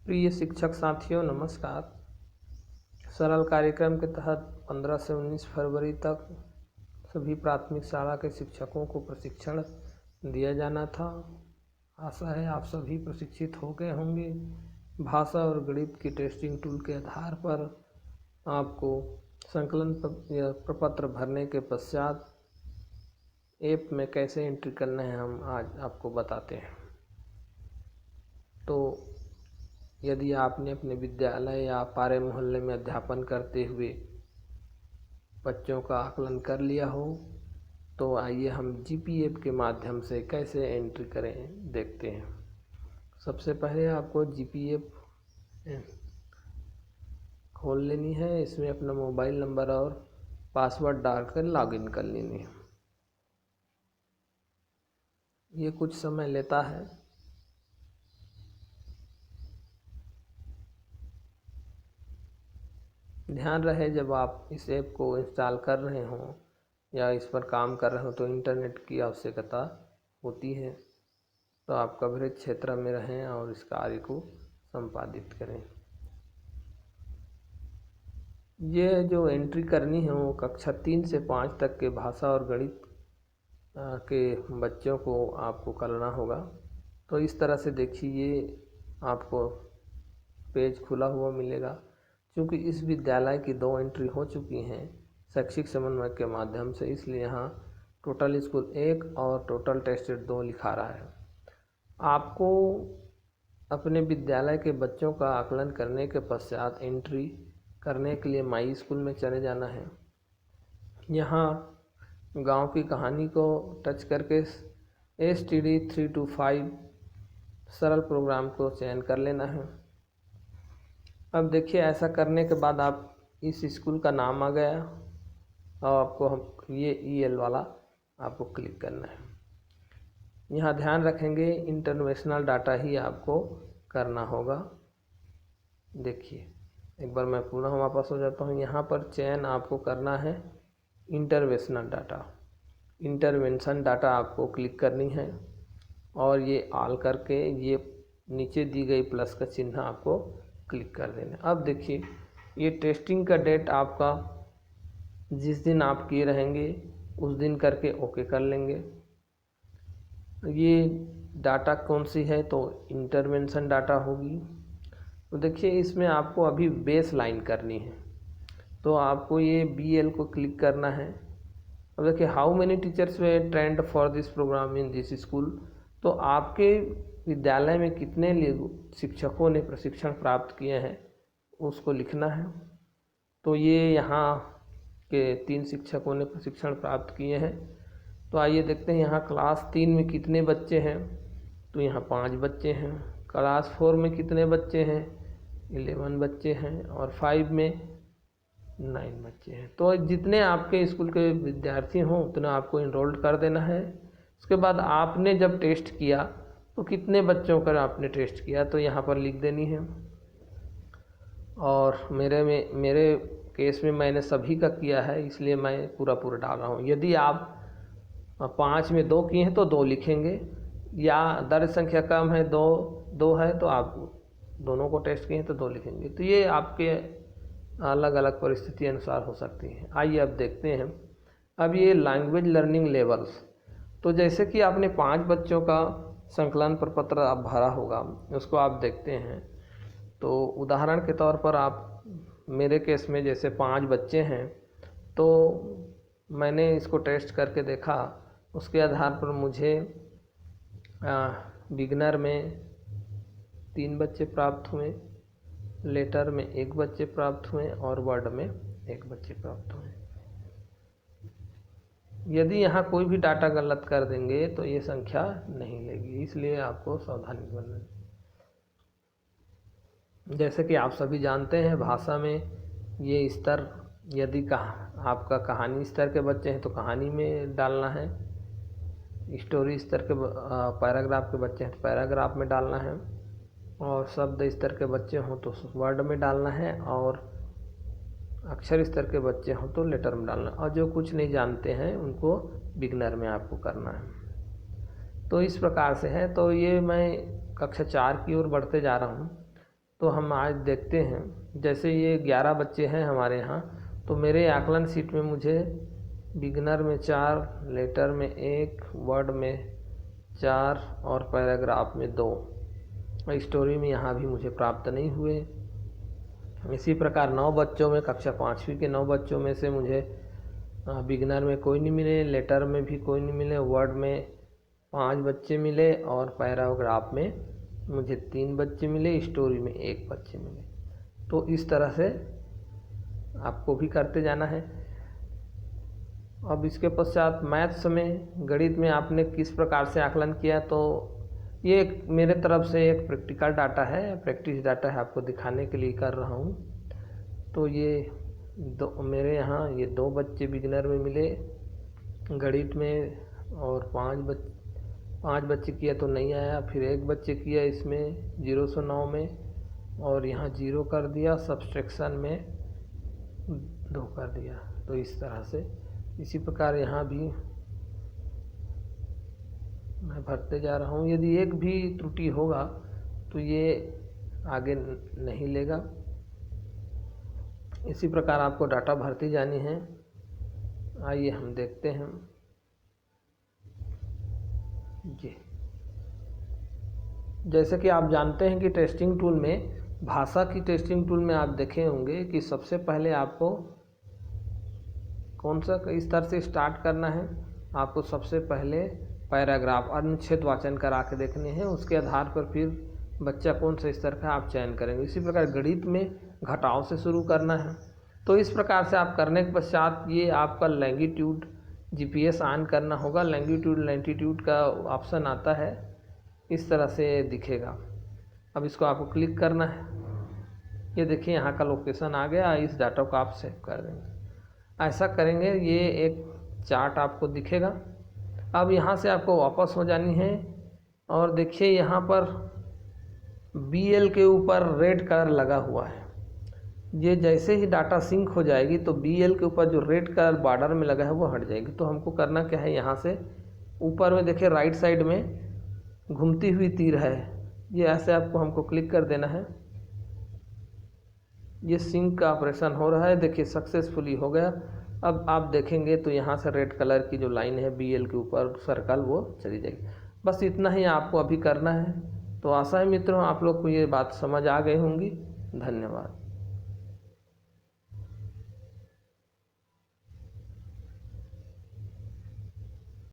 प्रिय शिक्षक साथियों नमस्कार। सरल कार्यक्रम के तहत 15 से 19 फरवरी तक सभी प्राथमिक शाला के शिक्षकों को प्रशिक्षण दिया जाना था। आशा है आप सभी प्रशिक्षित हो गए होंगे। भाषा और गणित की टेस्टिंग टूल के आधार पर आपको संकलन प्रपत्र भरने के पश्चात ऐप में कैसे एंट्री करना है हम आज आपको बताते हैं। तो यदि आपने अपने विद्यालय या पारे मोहल्ले में अध्यापन करते हुए बच्चों का आकलन कर लिया हो तो आइए हम जीपी ऐप के माध्यम से कैसे एंट्री करें देखते हैं। सबसे पहले आपको जीपी ऐप खोल लेनी है। इसमें अपना मोबाइल नंबर और पासवर्ड डालकर लॉगिन कर लेनी है। ये कुछ समय लेता है। ध्यान रहे जब आप इस ऐप को इंस्टॉल कर रहे हों या इस पर काम कर रहे हो तो इंटरनेट की आवश्यकता होती है, तो आप कवरेज क्षेत्र में रहें और इस कार्य को संपादित करें। ये जो एंट्री करनी है वो कक्षा 3 से 5 तक के भाषा और गणित के बच्चों को आपको करना होगा। तो इस तरह से देखिए ये आपको पेज खुला हुआ मिलेगा। क्योंकि इस विद्यालय की 2 एंट्री हो चुकी हैं शैक्षिक समन्वय के माध्यम से, इसलिए यहाँ टोटल स्कूल 1 और टोटल टेस्टेड 2 लिखा रहा है। आपको अपने विद्यालय के बच्चों का आकलन करने के पश्चात एंट्री करने के लिए माई स्कूल में चले जाना है। यहाँ गांव की कहानी को टच करके STD 325 सरल प्रोग्राम को चयन कर लेना है। अब देखिए ऐसा करने के बाद आप इस स्कूल का नाम आ गया और आपको हम ये EL वाला आपको क्लिक करना है। यहाँ ध्यान रखेंगे इंटरनेशनल डाटा ही आपको करना होगा। देखिए एक बार मैं पुनः वापस हो जाता हूँ। यहाँ पर चयन आपको करना है इंटरवेशनल डाटा, इंटरवेंशन डाटा आपको क्लिक करनी है और ये ऑल करके ये नीचे दी गई प्लस का चिन्ह आपको क्लिक कर देना। अब देखिए ये टेस्टिंग का डेट आपका जिस दिन आप किए रहेंगे उस दिन करके ओके कर लेंगे। ये डाटा कौन सी है तो इंटरवेंशन डाटा होगी। तो देखिए इसमें आपको अभी बेस लाइन करनी है, तो आपको ये BL को क्लिक करना है। अब देखिए how many teachers were trained for this programme in this school, तो आपके विद्यालय में कितने शिक्षकों ने प्रशिक्षण प्राप्त किए हैं उसको लिखना है। तो ये यहाँ के 3 शिक्षकों ने प्रशिक्षण प्राप्त किए हैं। तो आइए देखते हैं यहाँ क्लास 3 में कितने बच्चे हैं, तो यहाँ 5 बच्चे हैं। क्लास 4 में कितने बच्चे हैं, 11 बच्चे हैं और 5 में 9 बच्चे हैं। तो जितने आपके स्कूल के विद्यार्थी हों उतना आपको इनरोल्ड कर देना है। उसके बाद आपने जब टेस्ट किया तो कितने बच्चों का आपने टेस्ट किया तो यहाँ पर लिख देनी है। और मेरे केस में मैंने सभी का किया है, इसलिए मैं पूरा डाल रहा हूँ। यदि आप 5 में 2 किए हैं तो 2 लिखेंगे, या दर्ज संख्या कम है 2 है तो आप दोनों को टेस्ट किए हैं तो 2 लिखेंगे। तो ये आपके अलग अलग परिस्थिति अनुसार हो सकती है। आइए अब देखते हैं। अब ये लैंग्वेज लर्निंग लेवल्स, तो जैसे कि आपने 5 बच्चों का संकलन प्रपत्र आप भरा होगा उसको आप देखते हैं। तो उदाहरण के तौर पर आप मेरे केस में जैसे 5 बच्चे हैं तो मैंने इसको टेस्ट करके देखा। उसके आधार पर मुझे बिगनर में 3 बच्चे प्राप्त हुए, लेटर में 1 बच्चे प्राप्त हुए और वर्ड में 1 बच्चे प्राप्त हुए। यदि यहाँ कोई भी डाटा गलत कर देंगे तो ये संख्या नहीं लेगी, इसलिए आपको सावधानी बरतना है। जैसे कि आप सभी जानते हैं भाषा में ये स्तर, यदि आपका कहानी स्तर के बच्चे हैं तो कहानी में डालना है, स्टोरी स्तर के पैराग्राफ के बच्चे हैं तो पैराग्राफ में डालना है, और शब्द स्तर के बच्चे हों तो वर्ड में डालना है, और अक्षर स्तर के बच्चे हों तो लेटर में डालना है, और जो कुछ नहीं जानते हैं उनको बिगनर में आपको करना है। तो इस प्रकार से है। तो ये मैं कक्षा 4 की ओर बढ़ते जा रहा हूँ। तो हम आज देखते हैं। जैसे ये 11 बच्चे हैं हमारे यहाँ, तो मेरे आकलन शीट में मुझे बिगनर में 4, लेटर में 1, वर्ड में 4 और पैराग्राफ में 2, स्टोरी में यहाँ भी मुझे प्राप्त नहीं हुए। इसी प्रकार 9 बच्चों में, कक्षा 5वीं के 9 बच्चों में से मुझे बिगनर में कोई नहीं मिले, लेटर में भी कोई नहीं मिले, वर्ड में 5 बच्चे मिले और पैराग्राफ में मुझे 3 बच्चे मिले, स्टोरी में 1 बच्चे मिले। तो इस तरह से आपको भी करते जाना है। अब इसके पश्चात मैथ्स में, गणित में आपने किस प्रकार से आकलन किया, तो ये मेरे तरफ से एक प्रैक्टिकल डाटा है, प्रैक्टिस डाटा है, आपको दिखाने के लिए कर रहा हूँ। तो ये मेरे यहाँ ये 2 बच्चे बिगिनर में मिले गणित में, और 5 बच्चे किया तो नहीं आया, फिर 1 बच्चे किया इसमें 0 से 9 में, और यहाँ 0 कर दिया, सब्सट्रैक्शन में 2 कर दिया। तो इस तरह से इसी प्रकार यहाँ भी मैं भरते जा रहा हूँ। यदि एक भी त्रुटि होगा तो ये आगे नहीं लेगा। इसी प्रकार आपको डाटा भरती जानी है। आइए हम देखते हैं जी। जैसे कि आप जानते हैं कि टेस्टिंग टूल में, भाषा की टेस्टिंग टूल में आप देखे होंगे कि सबसे पहले आपको कौन सा इस तरह से स्टार्ट करना है। आपको सबसे पहले पैराग्राफ अनुच्छेद वाचन करा के देखने हैं, उसके आधार पर फिर बच्चा कौन सा स्तर का आप चयन करेंगे। इसी प्रकार गणित में घटाव से शुरू करना है। तो इस प्रकार से आप करने के पश्चात ये आपका लैंगिट्यूड GPS ऑन करना होगा। लैंगिट्यूड लैटिट्यूड का ऑप्शन आता है, इस तरह से दिखेगा। अब इसको आपको क्लिक करना है। ये देखिए यहाँ का लोकेशन आ गया। इस डाटा को आप सेव कर देंगे। ऐसा करेंगे, ये एक चार्ट आपको दिखेगा। अब यहाँ से आपको वापस हो जानी है, और देखिए यहाँ पर BL के ऊपर रेड कलर लगा हुआ है। ये जैसे ही डाटा सिंक हो जाएगी तो BL के ऊपर जो रेड कलर बॉर्डर में लगा है वो हट जाएगी। तो हमको करना क्या है, यहाँ से ऊपर में देखिए राइट साइड में घूमती हुई तीर है, ये ऐसे आपको हमको क्लिक कर देना है। ये सिंक का ऑपरेशन हो रहा है, देखिए सक्सेसफुली हो गया। अब आप देखेंगे तो यहाँ से रेड कलर की जो लाइन है BL के ऊपर सर्कल, वो चली जाएगी। बस इतना ही आपको अभी करना है। तो आशा है मित्रों आप लोग को ये बात समझ आ गई होंगी। धन्यवाद।